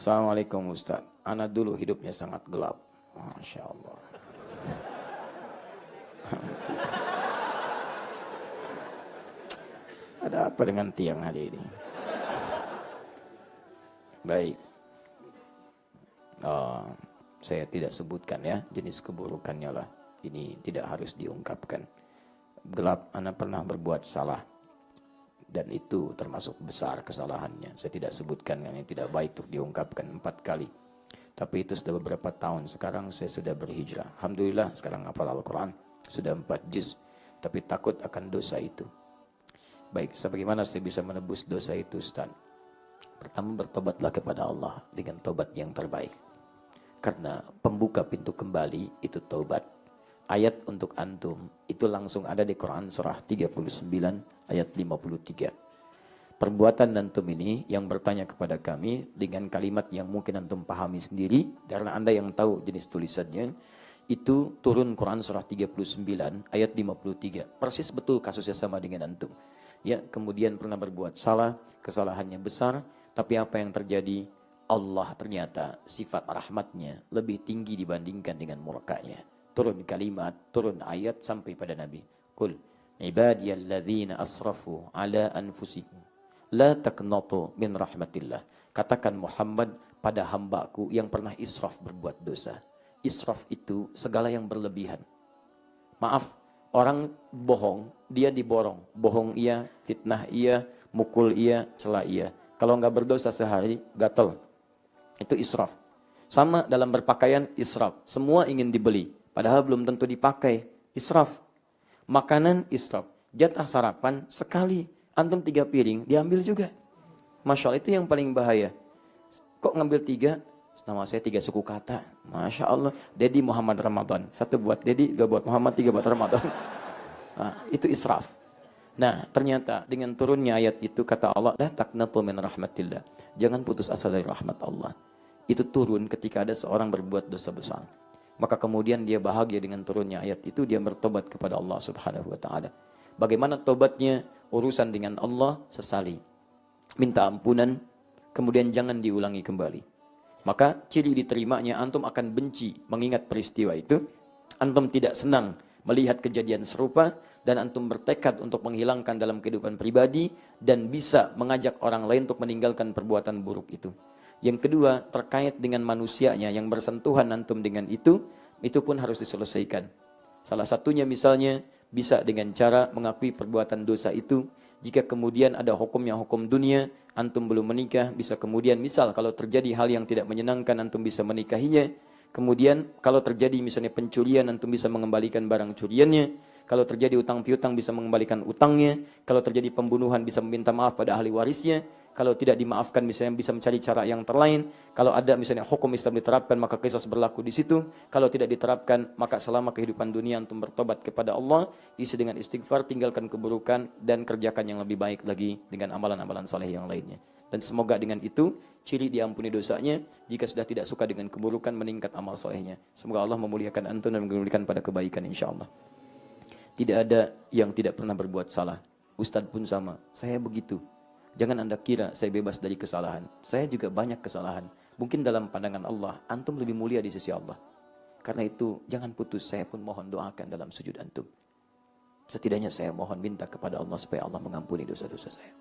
Assalamualaikum Ustaz. Ana dulu hidupnya sangat gelap. Masya Allah. Ada apa dengan tiang hari ini? Baik. Saya tidak sebutkan ya jenis keburukannya lah. Ini tidak harus diungkapkan. Gelap, ana pernah berbuat salah. Dan itu termasuk besar kesalahannya. Saya tidak sebutkan, yang tidak baik untuk diungkapkan 4 kali. Tapi itu sudah beberapa tahun. Sekarang saya sudah berhijrah. Alhamdulillah sekarang hafal Al-Quran. Sudah 4 juz. Tapi takut akan dosa itu. Baik, sebagaimana saya bisa menebus dosa itu, Ustaz? Pertama, bertobatlah kepada Allah dengan tobat yang terbaik. Karena pembuka pintu kembali itu tobat. Ayat untuk antum itu langsung ada di Quran surah 39 ayat 53. Perbuatan antum ini yang bertanya kepada kami dengan kalimat yang mungkin antum pahami sendiri karena Anda yang tahu jenis tulisannya, itu turun Quran surah 39 ayat 53. Persis betul kasusnya sama dengan antum. Ya, kemudian pernah berbuat salah, kesalahannya besar, tapi apa yang terjadi? Allah ternyata sifat rahmatnya lebih tinggi dibandingkan dengan murkanya. Turun kalimat, turun ayat sampai pada Nabi. Qul ibadiyalladzina asrafu ala anfusihim la taqnatu min rahmatillah. Katakan Muhammad pada hambaku yang pernah israf berbuat dosa. Israf itu segala yang berlebihan. Maaf, orang bohong, dia diborong. Bohong iya, fitnah iya, mukul iya, cela iya. Kalau enggak berdosa sehari, gatal. Itu israf. Sama dalam berpakaian, israf. Semua ingin dibeli. Padahal belum tentu dipakai. Israf. Makanan israf. Jatah sarapan sekali. Antum 3 piring, diambil juga. Masya Allah, itu yang paling bahaya. Kok ngambil 3? Nama saya 3 suku kata. Masya Allah. Dedi Muhammad Ramadan. 1 buat Dedi, 2 buat Muhammad, 3 buat Ramadan. Nah, itu israf. Nah, ternyata dengan turunnya ayat itu kata Allah, la taqnatu min rahmatillah. Jangan putus asa dari rahmat Allah. Itu turun ketika ada seorang berbuat dosa besar. Maka kemudian dia bahagia dengan turunnya ayat itu, dia bertobat kepada Allah Subhanahu wa taala. Bagaimana tobatnya? Urusan dengan Allah, sesali. Minta ampunan, kemudian jangan diulangi kembali. Maka ciri diterimanya, antum akan benci mengingat peristiwa itu. Antum tidak senang melihat kejadian serupa dan antum bertekad untuk menghilangkan dalam kehidupan pribadi dan bisa mengajak orang lain untuk meninggalkan perbuatan buruk itu. Yang kedua, terkait dengan manusianya yang bersentuhan antum dengan itu pun harus diselesaikan. Salah satunya misalnya bisa dengan cara mengakui perbuatan dosa itu. Jika kemudian ada hukumnya hukum dunia, antum belum menikah, bisa kemudian misal kalau terjadi hal yang tidak menyenangkan, antum bisa menikahinya. Kemudian kalau terjadi misalnya pencurian, antum bisa mengembalikan barang curiannya. Kalau terjadi utang piutang, bisa mengembalikan utangnya. Kalau terjadi pembunuhan, bisa meminta maaf pada ahli warisnya. Kalau tidak dimaafkan, misalnya bisa mencari cara yang terlain. Kalau ada misalnya hukum Islam diterapkan, maka qisas berlaku di situ. Kalau tidak diterapkan, maka selama kehidupan dunia antum bertobat kepada Allah, isi dengan istighfar, tinggalkan keburukan dan kerjakan yang lebih baik lagi dengan amalan-amalan saleh yang lainnya. Dan semoga dengan itu ciri diampuni dosanya. Jika sudah tidak suka dengan keburukan, meningkat amal salehnya. Semoga Allah memuliakan antum dan mengulikan pada kebaikan insyaallah. Tidak ada yang tidak pernah berbuat salah. Ustadz pun sama. Saya begitu. Jangan Anda kira saya bebas dari kesalahan. Saya juga banyak kesalahan. Mungkin dalam pandangan Allah, antum lebih mulia di sisi Allah. Karena itu, jangan putus. Saya pun mohon doakan dalam sujud antum. Setidaknya saya mohon minta kepada Allah supaya Allah mengampuni dosa-dosa saya.